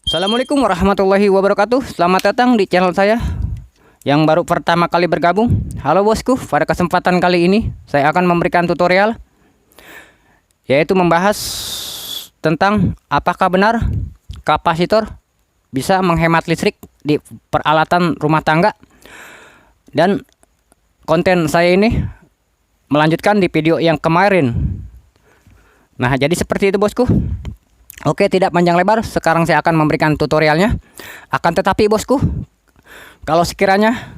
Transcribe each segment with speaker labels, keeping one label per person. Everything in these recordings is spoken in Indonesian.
Speaker 1: Assalamualaikum warahmatullahi wabarakatuh. Selamat datang di channel saya yang baru pertama kali bergabung. Halo bosku, pada kesempatan kali ini saya akan memberikan tutorial yaitu membahas tentang apakah benar kapasitor bisa menghemat listrik di peralatan rumah tangga. Dan konten saya ini melanjutkan di video yang kemarin. Nah, jadi seperti itu bosku. Oke, tidak panjang lebar, sekarang saya akan memberikan tutorialnya. Akan tetapi bosku, kalau sekiranya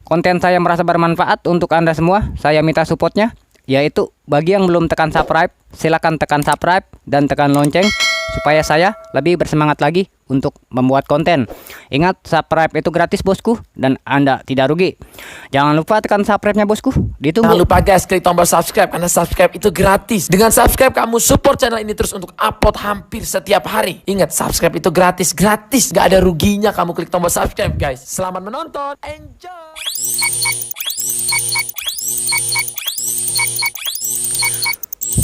Speaker 1: konten saya merasa bermanfaat untuk Anda semua, saya minta supportnya, yaitu bagi yang belum tekan subscribe, silakan tekan subscribe dan tekan lonceng supaya saya lebih bersemangat lagi untuk membuat konten. Ingat, subscribe itu gratis bosku dan Anda tidak rugi. Jangan lupa tekan subscribe-nya bosku. Ditunggu.
Speaker 2: Jangan lupa guys, klik tombol subscribe karena subscribe itu gratis. Dengan subscribe kamu support channel ini terus untuk upload hampir setiap hari. Ingat, subscribe itu gratis, gak ada ruginya kamu klik tombol subscribe guys. Selamat menonton, enjoy.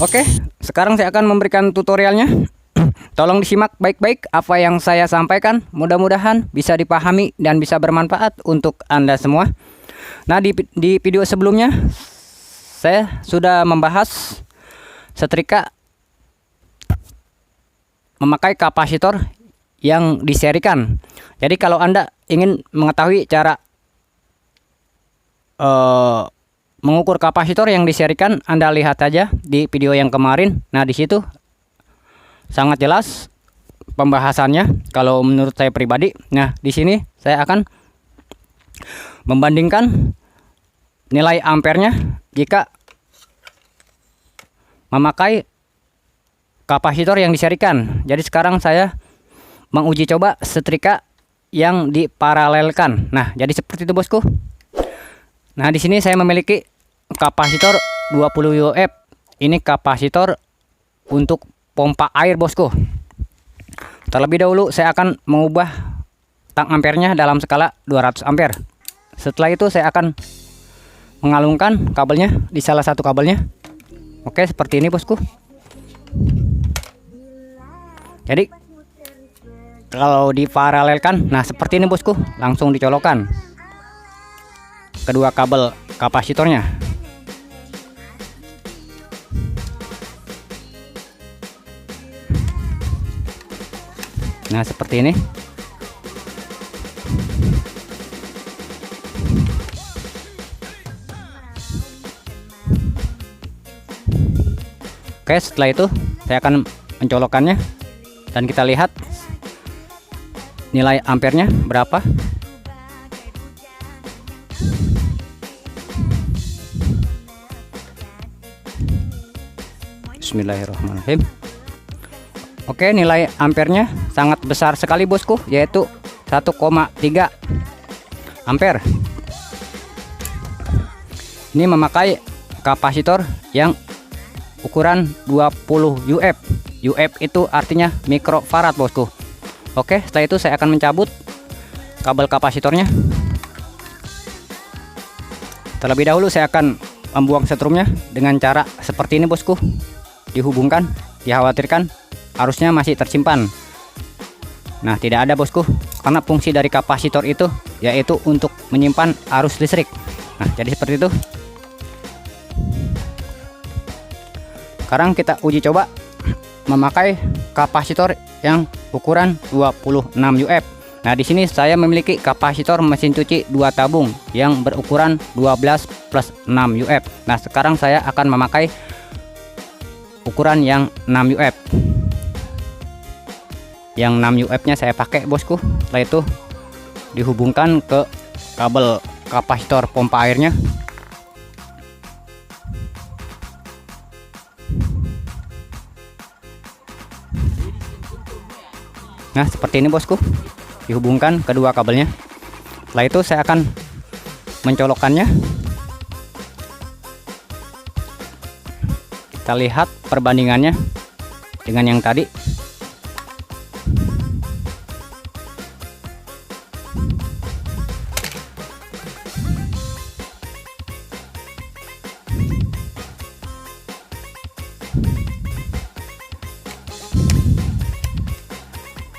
Speaker 1: Oke, sekarang saya akan memberikan tutorialnya. Tolong disimak baik-baik apa yang saya sampaikan. Mudah-mudahan bisa dipahami dan bisa bermanfaat untuk Anda semua. Nah, di video sebelumnya saya sudah membahas setrika memakai kapasitor yang diserikan. Jadi kalau Anda ingin mengetahui cara mengukur kapasitor yang diserikan, Anda lihat saja di video yang kemarin. Nah, di situ sangat jelas pembahasannya kalau menurut saya pribadi. Nah, di sini saya akan membandingkan nilai ampernya jika memakai kapasitor yang diserikan. Jadi sekarang saya menguji coba setrika yang diparalelkan. Nah, jadi seperti itu bosku. Nah, di sini saya memiliki kapasitor 20 UF. Ini kapasitor untuk pompa air bosku. Terlebih dahulu saya akan mengubah tang ampernya dalam skala 200 ampere. Setelah itu saya akan mengalungkan kabelnya di salah satu kabelnya. Oke, seperti ini bosku. Jadi kalau diparalelkan, nah seperti ini bosku, langsung dicolokkan kedua kabel kapasitornya. Nah, seperti ini. Oke, setelah itu saya akan mencolokkannya dan kita lihat nilai ampernya berapa. Bismillahirrahmanirrahim. Oke, nilai ampernya sangat besar sekali bosku, yaitu 1,3 ampere. Ini memakai kapasitor yang ukuran 20 UF. UF itu artinya mikrofarad bosku. Oke, setelah itu saya akan mencabut kabel kapasitornya. Terlebih dahulu saya akan membuang setrumnya dengan cara seperti ini bosku. Dihubungkan, dikhawatirkan arusnya masih tersimpan. Nah, tidak ada bosku, karena fungsi dari kapasitor itu yaitu untuk menyimpan arus listrik. Nah, jadi seperti itu. Sekarang kita uji coba memakai kapasitor yang ukuran 26 UF. Nah, di sini saya memiliki kapasitor mesin cuci 2 tabung yang berukuran 12 plus 6 UF. Nah, sekarang saya akan memakai ukuran yang 6 UF. Yang 6 UF nya saya pakai bosku. Setelah itu dihubungkan ke kabel kapasitor pompa airnya. Nah, seperti ini bosku, dihubungkan kedua kabelnya. Setelah itu saya akan mencolokkannya. Kita lihat perbandingannya dengan yang tadi.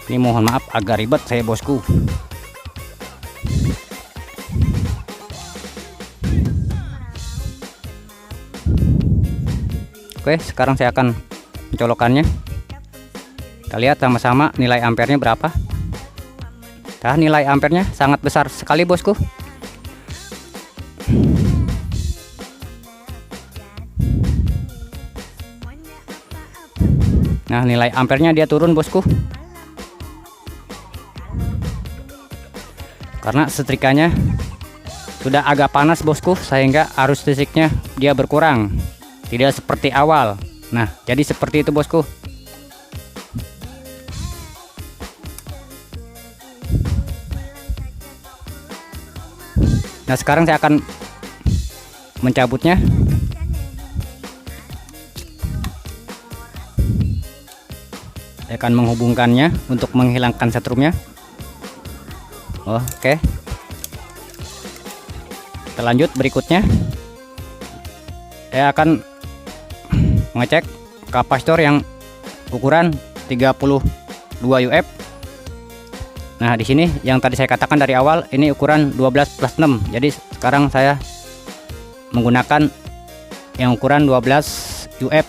Speaker 1: Ini mohon maaf agak ribet saya bosku. Oke, sekarang saya akan mencolokannya. Kita lihat sama-sama nilai ampernya berapa. Nah, nilai ampernya sangat besar sekali bosku. Nah, nilai ampernya dia turun bosku. Karena setrikanya sudah agak panas bosku, sehingga arus listriknya dia berkurang. Tidak seperti awal. Nah, jadi seperti itu bosku. Nah, sekarang saya akan mencabutnya. Saya akan menghubungkannya untuk menghilangkan setrumnya. Oke. Kita lanjut berikutnya. Saya akan mengecek kapasitor yang ukuran 32 UF. Nah, di sini yang tadi saya katakan dari awal ini ukuran 12+6. Jadi sekarang saya menggunakan yang ukuran 12 UF.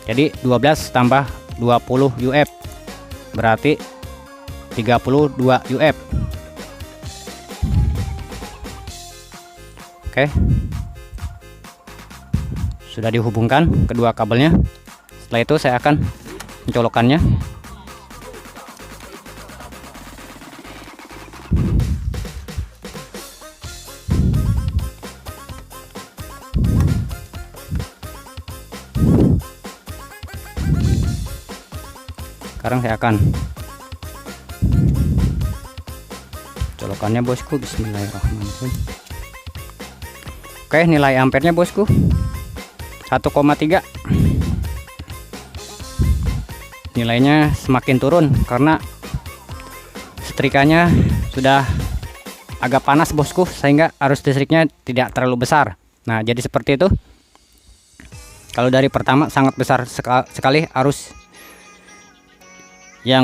Speaker 1: Jadi 12 tambah 20 UF berarti 32 UF. Oke. Sudah dihubungkan kedua kabelnya. Setelah itu saya akan mencolokannya. Sekarang saya akan colokannya bosku. Bismillahirrahmanirrahim. Oke, nilai ampernya bosku 1,3. Nilainya semakin turun karena setrikanya sudah agak panas bosku, sehingga arus listriknya tidak terlalu besar. Nah, jadi seperti itu. Kalau dari pertama sangat besar sekali arus yang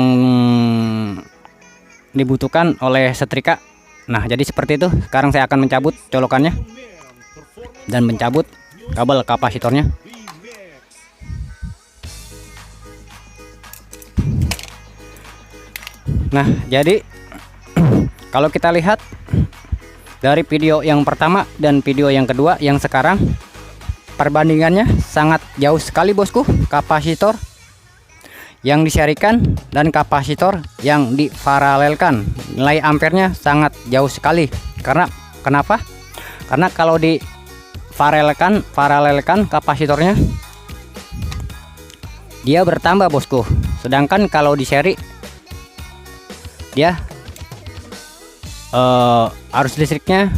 Speaker 1: dibutuhkan oleh setrika. Nah, jadi seperti itu. Sekarang saya akan mencabut colokannya dan mencabut kabel kapasitornya. Nah, jadi kalau kita lihat dari video yang pertama dan video yang kedua yang sekarang, perbandingannya sangat jauh sekali bosku. Kapasitor yang diserikan dan kapasitor yang diparalelkan, nilai ampernya sangat jauh sekali. Karena kenapa? Karena kalau di paralelkan kapasitornya dia bertambah bosku, sedangkan kalau di seri dia arus listriknya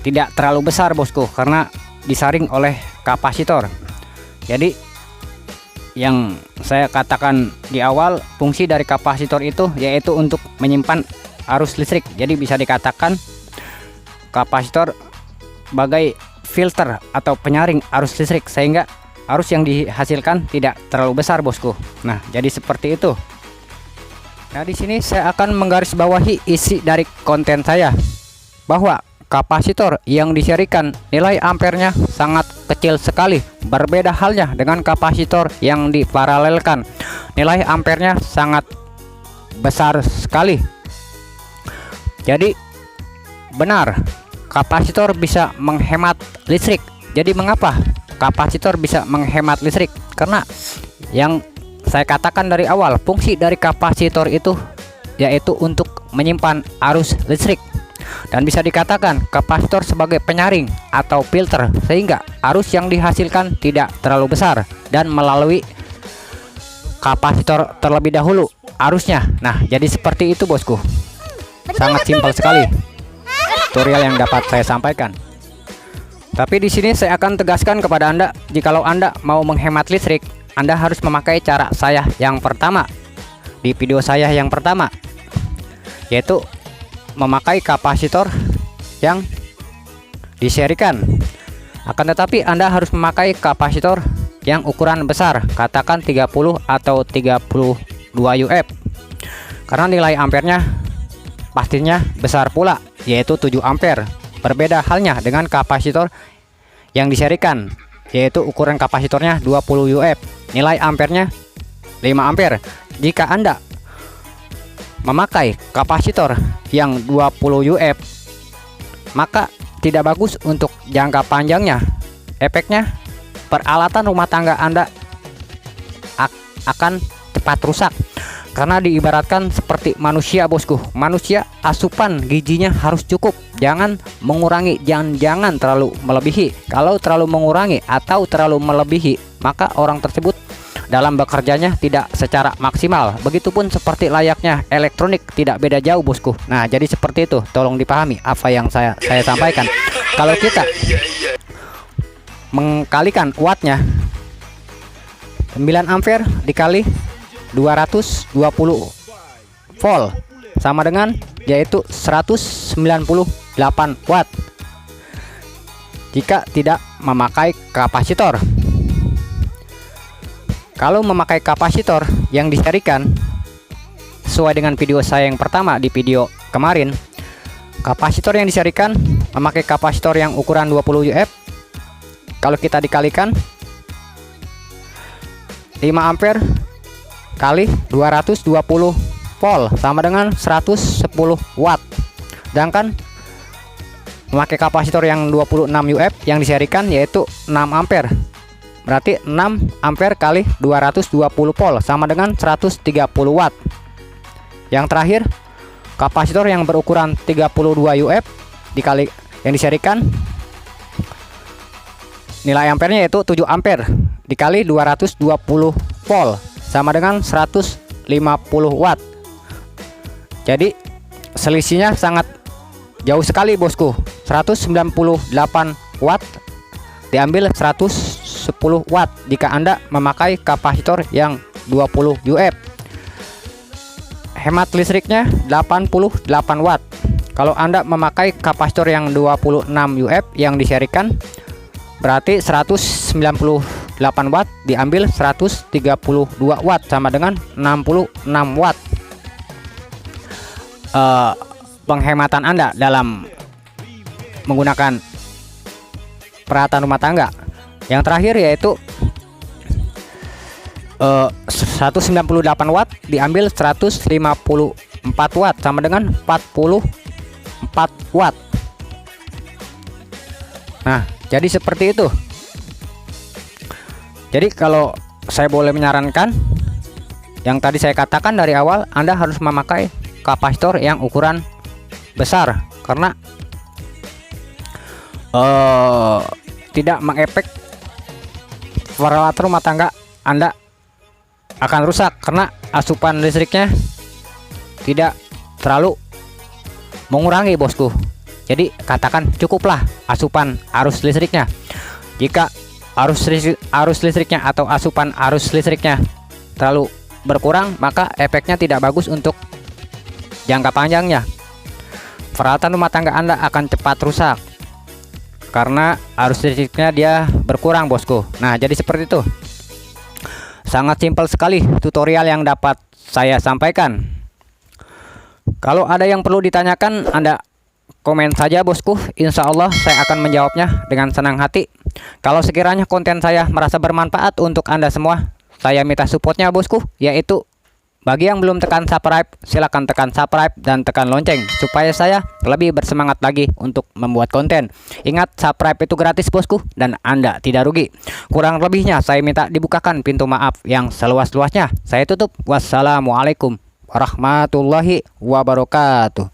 Speaker 1: tidak terlalu besar bosku, karena disaring oleh kapasitor. Jadi yang saya katakan di awal, fungsi dari kapasitor itu yaitu untuk menyimpan arus listrik. Jadi bisa dikatakan kapasitor sebagai filter atau penyaring arus listrik, sehingga arus yang dihasilkan tidak terlalu besar bosku. Nah, jadi seperti itu. Nah, di sini saya akan menggarisbawahi isi dari konten saya, bahwa kapasitor yang diserikan nilai ampernya sangat kecil sekali. Berbeda halnya dengan kapasitor yang diparalelkan, nilai ampernya sangat besar sekali. Jadi benar, kapasitor bisa menghemat listrik. Jadi mengapa kapasitor bisa menghemat listrik? Karena yang saya katakan dari awal, fungsi dari kapasitor itu yaitu untuk menyimpan arus listrik. Dan bisa dikatakan kapasitor sebagai penyaring atau filter, sehingga arus yang dihasilkan tidak terlalu besar dan melalui kapasitor terlebih dahulu arusnya. Nah, jadi seperti itu bosku. Sangat simpel sekali tutorial yang dapat saya sampaikan. Tapi di sini saya akan tegaskan kepada Anda, jikalau Anda mau menghemat listrik, Anda harus memakai cara saya yang pertama di video saya yang pertama, yaitu memakai kapasitor yang diserikan. Akan tetapi Anda harus memakai kapasitor yang ukuran besar, katakan 30 atau 32 UF. Karena nilai ampernya pastinya besar pula, yaitu 7 ampere. Berbeda halnya dengan kapasitor yang diserikan, yaitu ukuran kapasitornya 20 UF. Nilai ampernya 5 ampere. Jika Anda memakai kapasitor yang 20 UF, maka tidak bagus untuk jangka panjangnya. Efeknya, peralatan rumah tangga Anda akan cepat rusak. Karena diibaratkan seperti manusia, bosku. Manusia asupan gizinya harus cukup, jangan mengurangi, jangan terlalu melebihi. Kalau terlalu mengurangi atau terlalu melebihi, maka orang tersebut dalam bekerjanya tidak secara maksimal. Begitupun seperti layaknya elektronik, tidak beda jauh, bosku. Nah, jadi seperti itu, tolong dipahami apa yang saya sampaikan. Kalau kita mengkalikan wattnya, 9 ampere dikali 220 volt sama dengan yaitu 198 watt jika tidak memakai kapasitor. Kalau memakai kapasitor yang diserikan sesuai dengan video saya yang pertama di video kemarin, kapasitor yang diserikan memakai kapasitor yang ukuran 20 UF. Kalau kita dikalikan 5 ampere kali 220 volt sama dengan 110 watt. Sedangkan memakai kapasitor yang 26 UF yang diserikan yaitu 6 ampere. Berarti 6 ampere kali 220 volt sama dengan 130 watt. Yang terakhir, kapasitor yang berukuran 32 UF dikali yang diserikan, nilai ampernya yaitu 7 ampere dikali 220 volt sama dengan 150 watt. Jadi selisihnya sangat jauh sekali, bosku. 198 watt diambil 110 watt jika Anda memakai kapasitor yang 20 UF. Hemat listriknya 88 watt. Kalau Anda memakai kapasitor yang 26 UF yang diserikan, berarti 198 watt diambil 132 watt sama dengan 66 watt. Penghematan Anda dalam menggunakan peralatan rumah tangga. Yang terakhir yaitu 198 watt diambil 154 watt sama dengan 44 watt. Nah, jadi seperti itu. Jadi kalau saya boleh menyarankan, yang tadi saya katakan dari awal, Anda harus memakai kapasitor yang ukuran besar karena tidak mengefek peralatan rumah tangga Anda akan rusak karena asupan listriknya tidak terlalu mengurangi, bosku. Jadi katakan cukuplah asupan arus listriknya. Jika arus listriknya atau asupan arus listriknya terlalu berkurang, maka efeknya tidak bagus untuk jangka panjangnya. Peralatan rumah tangga Anda akan cepat rusak karena arus listriknya dia berkurang, bosku. Nah, jadi seperti itu. Sangat simpel sekali tutorial yang dapat saya sampaikan. Kalau ada yang perlu ditanyakan, Anda komen saja, bosku. Insya Allah saya akan menjawabnya dengan senang hati. Kalau sekiranya konten saya merasa bermanfaat untuk Anda semua, saya minta supportnya, bosku, yaitu bagi yang belum tekan subscribe, silahkan tekan subscribe dan tekan lonceng supaya saya lebih bersemangat lagi untuk membuat konten. Ingat, subscribe itu gratis, bosku, dan Anda tidak rugi. Kurang lebihnya saya minta dibukakan pintu maaf yang seluas-luasnya. Saya tutup. Wassalamualaikum warahmatullahi wabarakatuh.